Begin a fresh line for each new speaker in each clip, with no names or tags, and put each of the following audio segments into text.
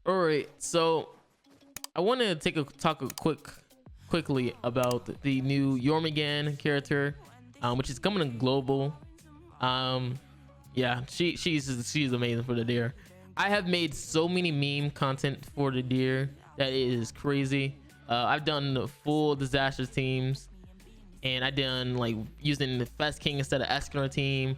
All right, so I want to talk quickly about the new Jormungand character, which is coming to global. Yeah, she's amazing for the deer. I have made so many meme content for the deer that it is crazy. I've done full disaster teams, and I done like using the Fast King instead of Escanor team.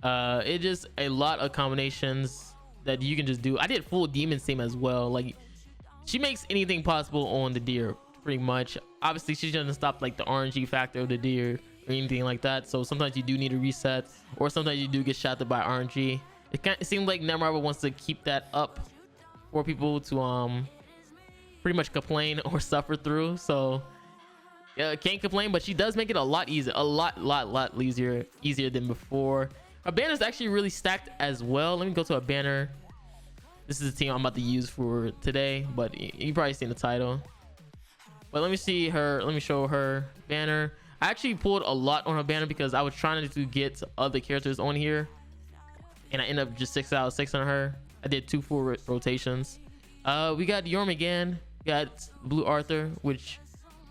It just a lot of combinations that you can just do. I did full demon team as well. Like, she makes anything possible on the deer pretty much. Obviously she doesn't stop like the RNG factor of the deer or anything like that, so sometimes you do need a reset, or sometimes you do get shafted by RNG. It seems like Netmarble wants to keep that up for people to pretty much complain or suffer through. So yeah, can't complain, but she does make it a lot easier, a lot easier than before. Our banner is actually really stacked as well. Let me go to a banner. This is the team I'm about to use for today, but you probably seen the title. But let me see her, let me show her banner. I actually pulled a lot on her banner because I was trying to get other characters on here, and I ended up just 6 out of 6 on her. I did 2 full rotations. We got Jormungand, we got Blue Arthur, which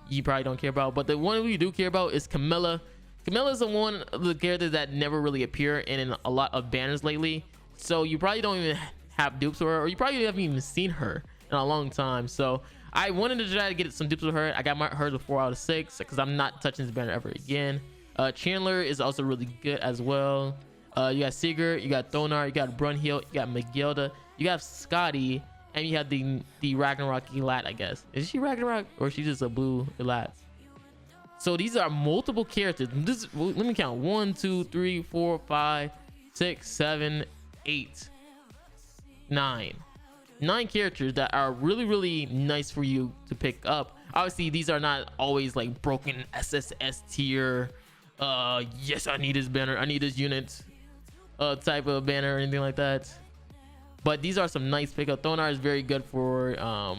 you probably don't care about, but the one we do care about is Camilla. Camilla is the one of the characters that never really appear in a lot of banners lately, so you probably don't even have dupes of her, or you probably haven't even seen her in a long time. So I wanted to try to get some dupes with her. I got her to 4 out of 6 because I'm not touching this banner ever again. Chandler is also really good as well. You got Sigurd, you got Thonar, you got Brunhild, you got Magilda, you got Scotty, and you have the Ragnarok Elat. I guess, is she Ragnarok or is she just a blue Elat? So these are multiple characters. Let me count: 1 2 3 4 5 6 7 8 9 characters that are really nice for you to pick up. Obviously these are not always like broken SSS tier, yes I need this banner, I need this unit type of banner or anything like that, but these are some nice pickup. Thonar is very good for oh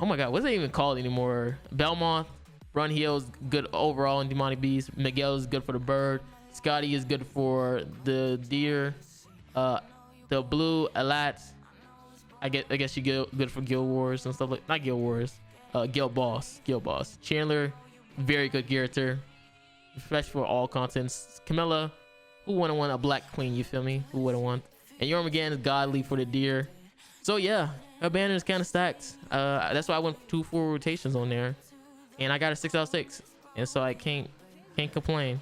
my god, what's it even called anymore? Belmoth. Brunhild's good overall in Demonic Beast. Miguel is good for the bird. Scotty is good for the deer. The blue Elat, I guess you get good for Guild Wars and stuff, like not Guild Wars, Guild Boss. Chandler, very good character, fresh for all contents. Camilla, who wouldn't want a black queen, you feel me? Who wouldn't want? And Jormungand is godly for the deer. So yeah, her banner is kind of stacked. That's why I went 2 full rotations on there, and I got a 6 out of 6, and so I can't complain.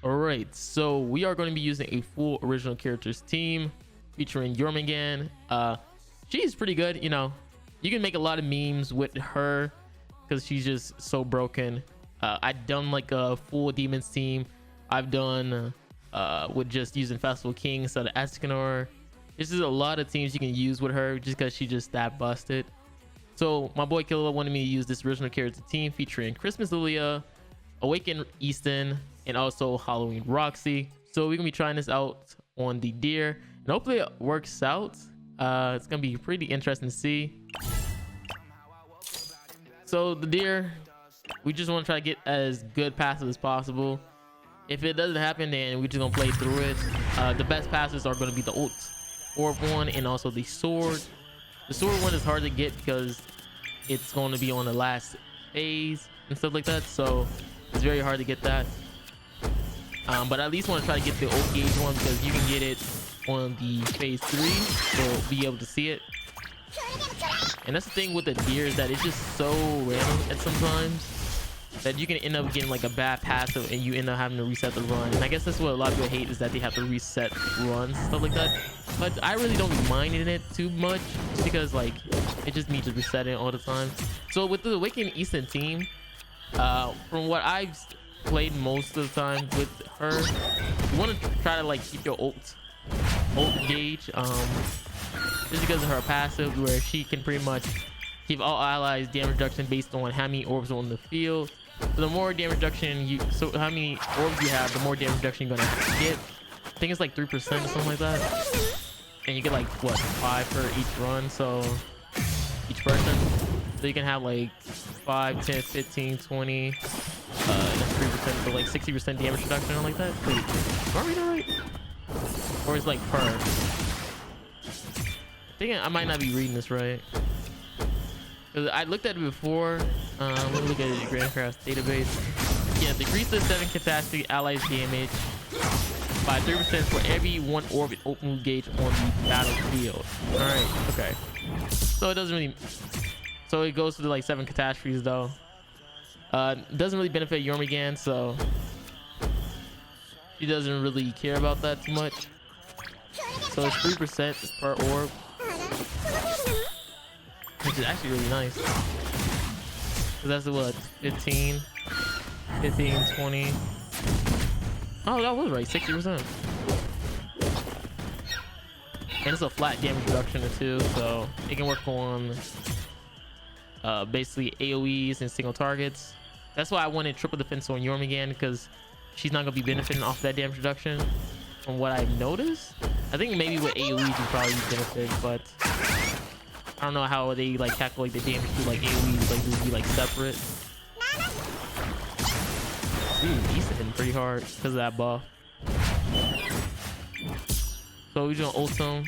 All right, so we are going to be using a full original characters team featuring Jormungand. She's pretty good. You know, you can make a lot of memes with her because she's just so broken. I've done like a full demons team. I've done with just using Festival King instead of Escanor. This is a lot of teams you can use with her just because she's just that busted. So my boy Killa wanted me to use this original character team featuring Christmas Lilia, Awaken Easton, and also Halloween Roxy. So we're gonna be trying this out on the deer, and hopefully it works out. It's gonna be pretty interesting to see. So the deer, we just want to try to get as good passes as possible. If it doesn't happen, then we're just gonna play through it. The best passes are going to be the ult orb one and also the sword. The sword one is hard to get because it's going to be on the last phase and stuff like that, so it's very hard to get that. But I at least want to try to get the ult gauge one because you can get it on the phase 3, so be able to see it. And that's the thing with the deer, is that it's just so random at sometimes that you can end up getting like a bad passive and you end up having to reset the run. And I guess that's what a lot of people hate, is that they have to reset runs and stuff like that. But I really don't be minding it too much just because like it just means just resetting all the time. So with the Awakened Eastern team, from what I've played most of the time with her, you want to try to like keep your ult gauge, just because of her passive, where she can pretty much give all allies damage reduction based on how many orbs are on the field. So the more damage reduction so how many orbs you have, the more damage reduction you're gonna get. I think it's like 3% or something like that, and you get like what, 5 for each run, so each person. So you can have like 5, 10, 15, 20, that's 3%, so like 60% damage reduction or like that. Wait, are we doing right? Or it's like per? think I might not be reading this right. Cause I looked at it before. Let me look at the grandcross database. Yeah, decreases 7 catastrophe allies damage by 3% for every 1 orbit open gauge on the battlefield. All right, okay. So it doesn't really. So it goes to like 7 catastrophes though. Doesn't really benefit Jormungand, so she doesn't really care about that too much. So it's 3% per orb, which is actually really nice. So that's what 15, 20. Oh, that was right, 60%. And it's a flat damage reduction too, so it can work on basically AoEs and single targets. That's why I wanted triple defense on Jormungand, because she's not gonna be benefiting off that damage reduction. From what I've noticed, I think maybe with AoEs you probably benefit, but I don't know how they like calculate the damage through like AoEs. Like, would be like separate. He's hitting pretty hard because of that buff. So we're just gonna ult him.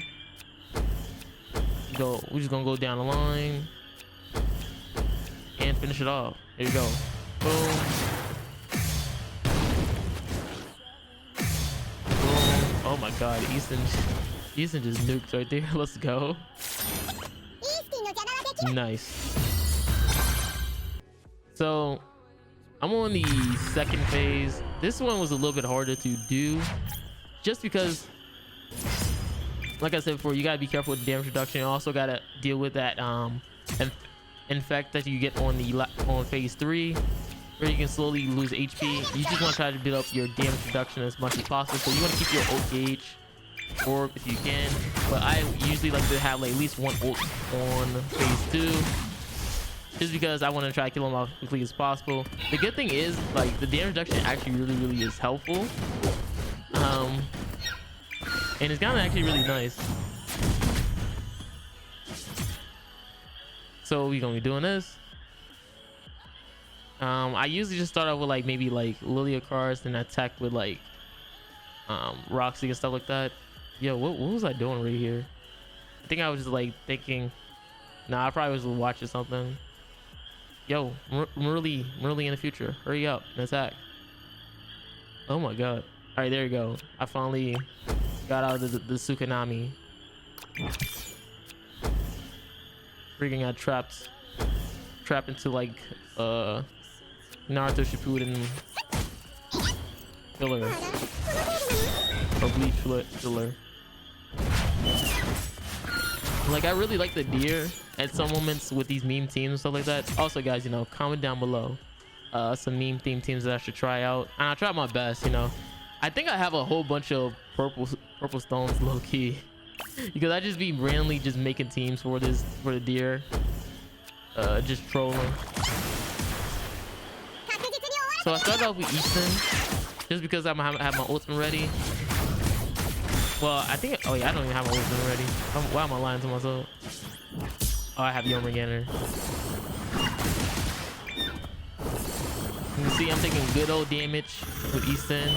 We're just gonna go down the line and finish it off. There you go. Boom. Oh my god, Easton just nuked right there. Let's go. Nice. So I'm on the second phase. This one was a little bit harder to do just because, like I said before, you gotta be careful with the damage reduction. You also gotta deal with that infect that you get on phase 3, where you can slowly lose HP. You just want to try to build up your damage reduction as much as possible. So you want to keep your ult gauge orb if you can, but I usually like to have like at least 1 ult on phase 2, just because I want to try to kill them off as quickly as possible. The good thing is like the damage reduction actually really is helpful, and it's kind of actually really nice. So we're gonna be doing this. I usually just start off with like maybe like Lilia cards, then attack with like Roxy and stuff like that. Yo, what was I doing right here? I think I was just like thinking, nah, I probably was watching something. Yo, Marilli in the future, hurry up and attack. Oh my god. All right, there you go. I finally got out of the Tsukunami. Freaking got trapped into like Naruto Shippuden filler or Bleach filler. Like, I really like the deer at some moments with these meme teams and stuff like that. Also, guys, you know, comment down below some meme theme teams that I should try out, and I'll try my best. You know, I think I have a whole bunch of purple stones low key because I just be randomly just making teams for the deer, just trolling. So I started off with Easton just because I'm gonna have my ultimate ready. Well, I think, oh yeah, I don't even have my ultimate ready. Why am I lying to myself? Oh, I have Jormungand. You can see I'm taking good old damage with Easton.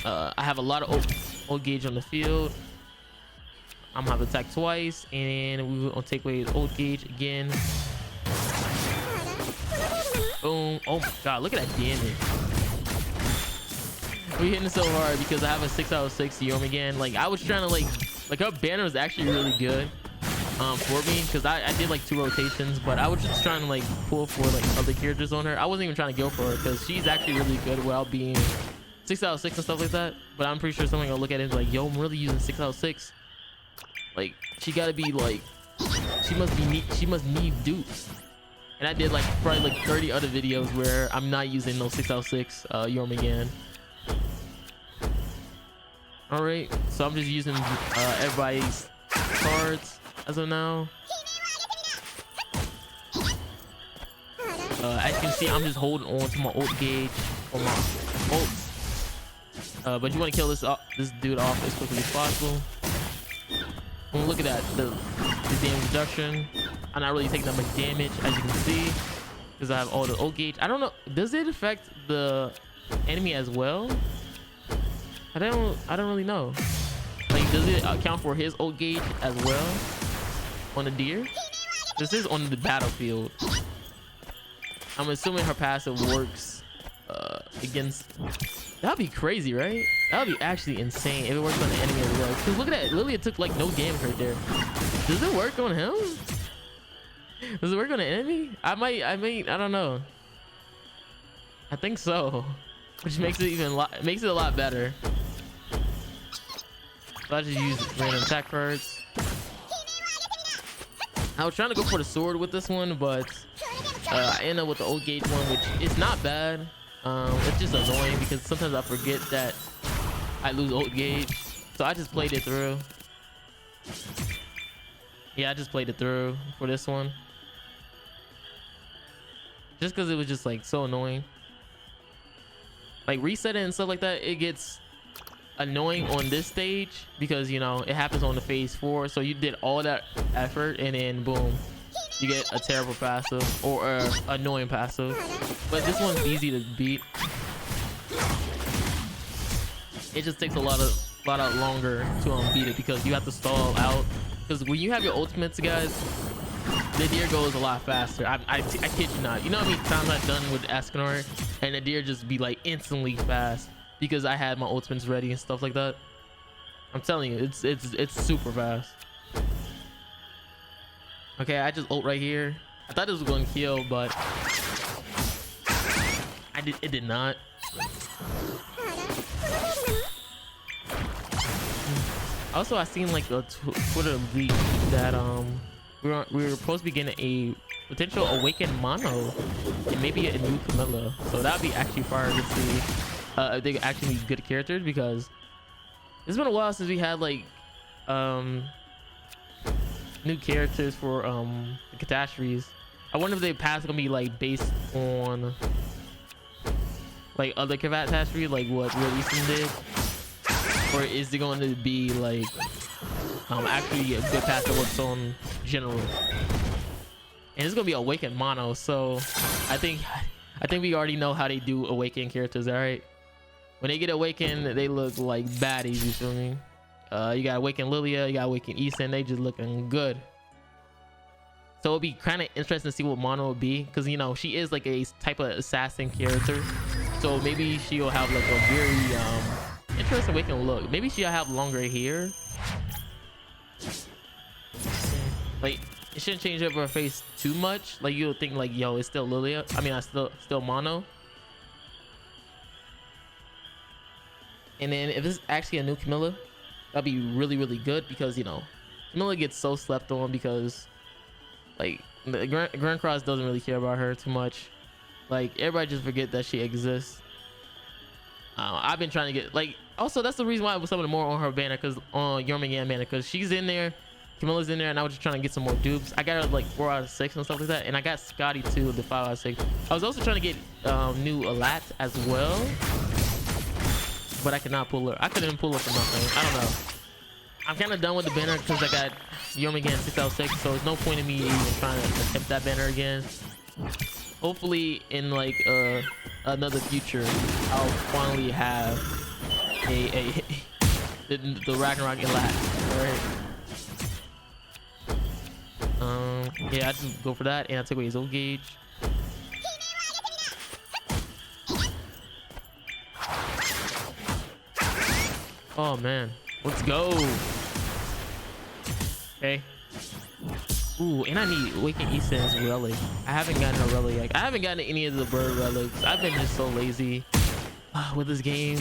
I have a lot of ult gauge on the field. I'm gonna have to attack twice, and we will take away his ult gauge again. Boom. Oh my god, look at that damage. We're hitting so hard because I have a 6 out of 6 Jormungand. Like, I was trying to like her banner was actually really good for me because I did like 2 rotations, but I was just trying to like pull for like other characters on her. I wasn't even trying to go for her because she's actually really good without being 6 out of 6 and stuff like that. But I'm pretty sure someone gonna look at it and be like, yo, I'm really using 6 out of 6. Like, she gotta be like, she must need dupes. And I did like probably like 30 other videos where I'm not using no 6 out of 6 Jormungand. All right, so I'm just using everybody's cards as of now. As you can see, I'm just holding on to my ult gauge or my ult. But you want to kill this dude off as quickly as possible. And look at that, the damage reduction. I'm not really taking that much damage, as you can see, because I have all the ult gauge. I don't know, does it affect the enemy as well? I don't really know. Like, does it account for his ult gauge as well on the deer? This is on the battlefield. I'm assuming her passive works against. That'd be crazy, right? That would be actually insane if it works on the enemy as well. Because look at that, Lilia took like no damage right there. Does it work on him? Does it work on the enemy? I don't know. I think so, which makes it makes it a lot better. So I just use random attack cards. I was trying to go for the sword with this one, but I ended up with the old gauge one, which is not bad. It's just annoying because sometimes I forget that I lose old gauge, so I just played it through. Yeah, I just played it through for this one, just because it was just like so annoying. Like resetting and stuff like that, it gets annoying on this stage because, you know, it happens on the phase 4, so you did all that effort and then boom, you get a terrible passive or a annoying passive. But this one's easy to beat. It just takes a lot longer to beat it because you have to stall out, because when you have your ultimates, guys, the deer goes a lot faster. I kid you not. You know how many times I've done with RAGNAROK and the deer just be like instantly fast because I had my ultimates ready and stuff like that. I'm telling you, it's super fast. Okay, I just ult right here. I thought it was going to kill, but it did not. Also, I seen like a Twitter leak that we were supposed to be getting a potential awakened mono and maybe a new Camilla. So that'd be actually fire to see if they actually be good characters, because it's been a while since we had like new characters for the catastrophes. I wonder if they past gonna be like based on like other catastrophes, like what Recent did, or is it going to be like actually a good pass that works on general? And it's gonna be awakened mono, so I think we already know how they do awakened characters. All right, when they get awakened, they look like baddies. You feel me? You got awakened Lilia, you got awakened Easton. They just looking good. So it'll be kind of interesting to see what mono will be, because you know she is like a type of assassin character. So maybe she'll have like a very interesting awakened look. Maybe she'll have longer hair. Like it shouldn't change up her face too much. Like you'll think like, yo, it's still Lilia. I mean, I still mono. And then if it's actually a new Camilla, that'd be really, really good, because you know Camilla gets so slept on because like the grandcross doesn't really care about her too much. Like everybody just forget that she exists. I've been trying to get like, also that's the reason why I was something more on her banner, because on Jormungand banner, because she's in there, Camilla's in there, and I was just trying to get some more dupes. I got her like 4 out of 6 and stuff like that, and I got Scotty too, the 5 out of 6. I was also trying to get new Alat as well, but I could not pull her. I couldn't pull her for nothing. I don't know. I'm kind of done with the banner because I got Jormungand 6 out of 6, so there's no point in me even trying to attempt that banner again. Hopefully in like another future, I'll finally have the RAGNAROK Alat. Alright. Yeah, I just go for that, and I take away his old gauge. Oh man, let's go. Okay. Ooh, and I need Awakened Easton's relic. I haven't gotten a relic. Like, I haven't gotten any of the bird relics. I've been just so lazy with this game.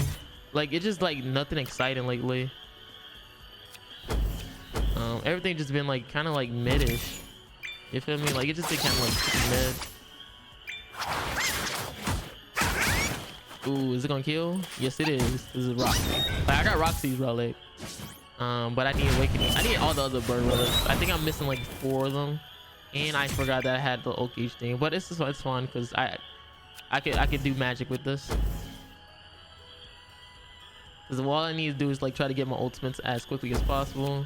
Like it's just like nothing exciting lately. Everything just been like kind of like mid-ish. You feel me? Like it just been kind of like mid. Ooh, is it gonna kill? Yes, it is. This is Roxy. Like, I got Roxy's relic. But I need Awakening. I need all the other bird relics. I think I'm missing like 4 of them, and I forgot that I had the oak each thing. But it's fun because I could do magic with this. Because all I need to do is like try to get my ultimates as quickly as possible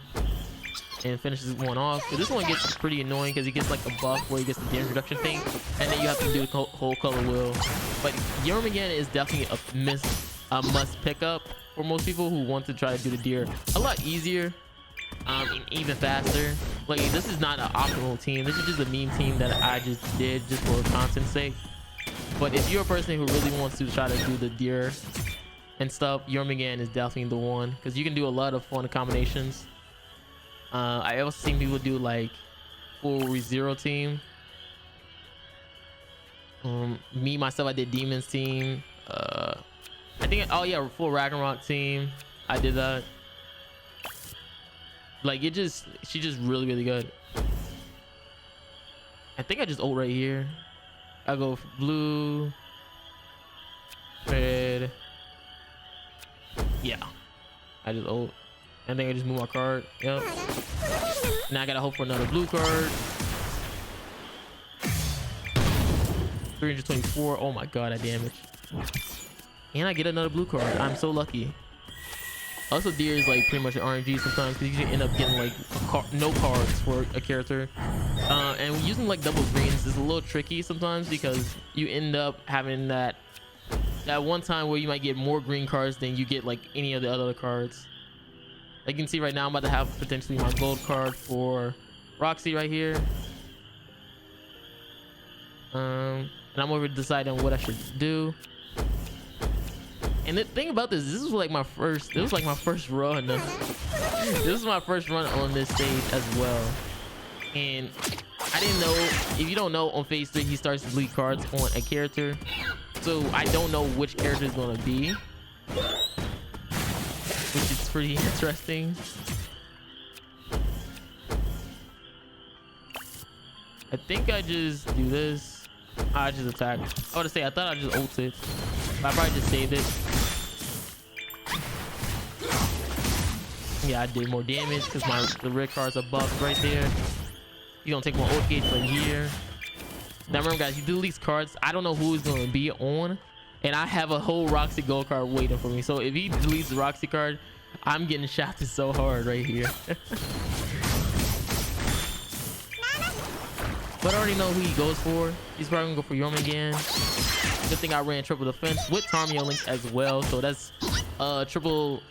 and finish this one off. But this one gets pretty annoying because he gets like a buff where he gets the damage reduction thing, and then you have to do the whole color wheel. But Jormungand is definitely a must pick up. for most people who want to try to do the deer a lot easier, and even faster. Like, this is not an optimal team. This is just a meme team that I just did just for content's sake. But if you're a person who really wants to try to do the deer and stuff, Jormungand is definitely the one, because you can do a lot of fun combinations. I also seen people do like full ReZero team. Me myself, I did Demons team. I think, oh yeah, full RAGNAROK team. I did that. Like, she's just really good. I think I just ult right here. I go for blue, red. Yeah, I just ult. I think I just move my card. Yep. Now I gotta hope for another blue card. 324. Oh my god, I damaged. And I get another blue card. I'm so lucky. Also, deer is like pretty much an RNG sometimes, because you can end up getting like no cards for a character. And using like double greens is a little tricky sometimes, because you end up having that one time where you might get more green cards than you get like any of the other cards. Like you can see right now, I'm about to have potentially my gold card for Roxy right here. And I'm over deciding what I should do. And the thing about this was like my first run. This is my first run on this stage as well. And I didn't know, if you don't know, on phase 3 he starts to delete cards on a character. So I don't know which character is gonna be, which is pretty interesting. I think I just do this. I just attack. I would say I thought I just ulted, but I probably just saved it. Yeah, I did more damage because the red cards are buffed right there. You don't take my ult gauge for here. Now remember, guys, you delete these cards, I don't know who is going to be on, and I have a whole Roxy gold card waiting for me. So if he deletes the Roxy card, I'm getting shafted so hard right here. But I already know who he goes for. He's probably gonna go for Jormungand. Good thing I ran triple defense with Tarmio link as well, so that's triple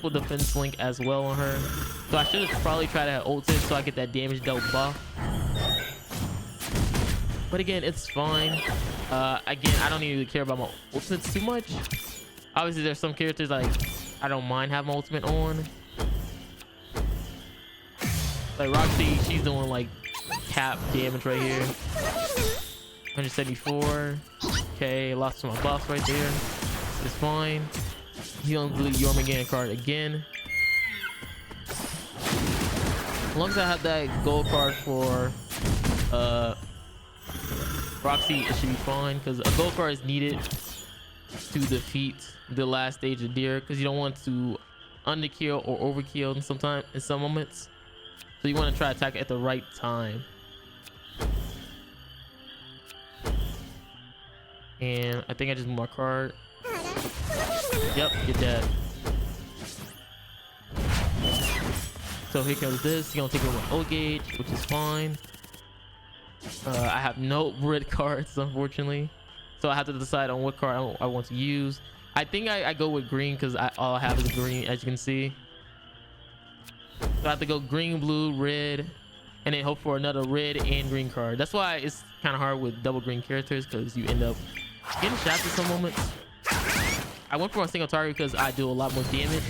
defense link as well on her. So I should have probably tried to ult it so I get that damage dealt buff. But again, it's fine. Again, I don't even care about my ultimates too much. Obviously, there's some characters like I don't mind having my ultimate on. Like Roxy, she's doing like cap damage right here. 174. Okay, lost my buffs right there. It's fine. He don't delete Jormungand card again. As long as I have that gold card for Roxy, it should be fine, because a gold card is needed to defeat the last stage of deer, because you don't want to underkill or overkill in some moments. So you want to try to attack at the right time. And I think I just moved my card. Yep, you're dead. So here comes this. You're gonna take away my ult gauge, which is fine. I have no red cards, unfortunately, so I have to decide on what card I want to use. I think I go with green, because all I have is green, as you can see. So I have to go green, blue, red, and then hope for another red and green card. That's why it's kind of hard with double green characters, because you end up getting shafted some moments. I went for a single target because I do a lot more damage.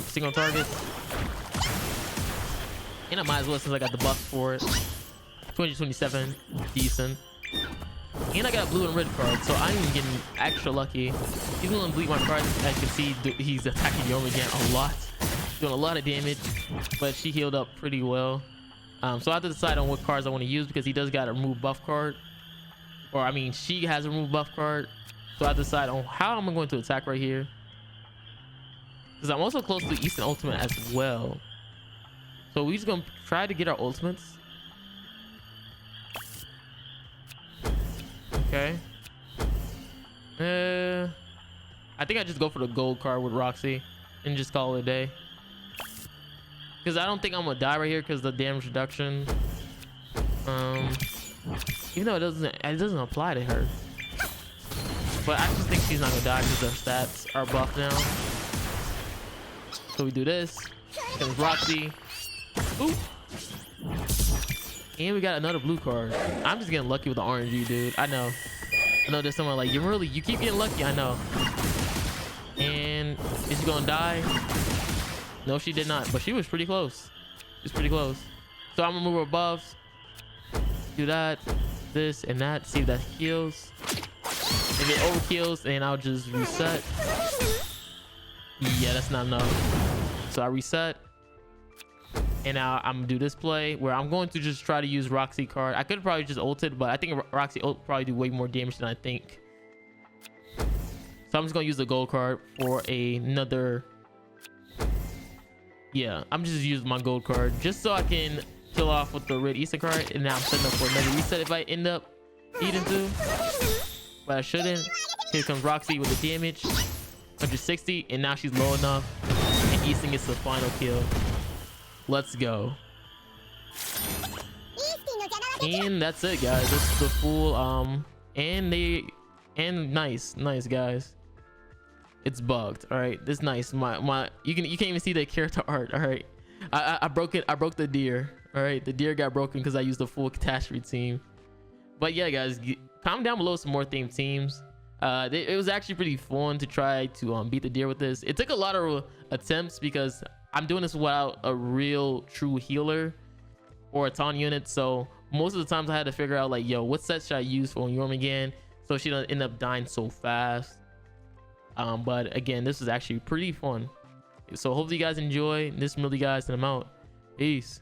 Single target. And I might as well, since I got the buff for it. 227, decent. And I got a blue and red card, so I'm getting extra lucky. He's gonna delete my cards. As you can see, he's attacking Jormungand a lot, doing a lot of damage, but she healed up pretty well. So I have to decide on what cards I want to use, because he does got a remove buff card, or I mean, she has a remove buff card. So I have to decide on how I'm going to attack right here, because I'm also close to Eastern Ultimate as well. So we're just gonna try to get our ultimates. Okay. I think I just go for the gold card with Roxy and just call it a day, because I don't think I'm gonna die right here because the damage reduction. Even though it doesn't apply to her. but I just think she's not gonna die because her stats are buffed now. So we do this. Comes Roxy. Ooh. And we got another blue card. I'm just getting lucky with the RNG, dude. I know there's someone like, you keep getting lucky. I know. And is she gonna die? No, she did not, but she was pretty close. She's pretty close. So I'm gonna move her buffs. Do that, this, and that. See if that heals. If it overkills, then I'll just reset. Yeah, that's not enough. So I reset. And now I'm gonna do this play where I'm going to just try to use Roxy card. I could probably just ult it, but I think Roxy ult probably do way more damage than I think. So I'm just gonna use the gold card for another. Yeah, I'm just using my gold card just so I can kill off with the red Easter card. And now I'm setting up for another reset if I end up needing to, but I shouldn't. Here comes Roxy with the damage, 160, and now she's low enough, and Easton gets the final kill. Let's go. And that's it, guys. That's the full and nice guys. It's bugged. All right, this nice. You can't even see the character art. All right, I broke it. I broke the deer. All right, the deer got broken because I used the full catastrophe team. But yeah, guys, comment down below some more themed teams. It was actually pretty fun to try to beat the deer with this. It took a lot of attempts because I'm doing this without a real true healer or a taunt unit. So most of the times I had to figure out like, yo, what set should I use for Jormungand so she doesn't end up dying so fast. But again, this is actually pretty fun. So hopefully you guys enjoy. This is Marilli, guys, and I'm out. Peace.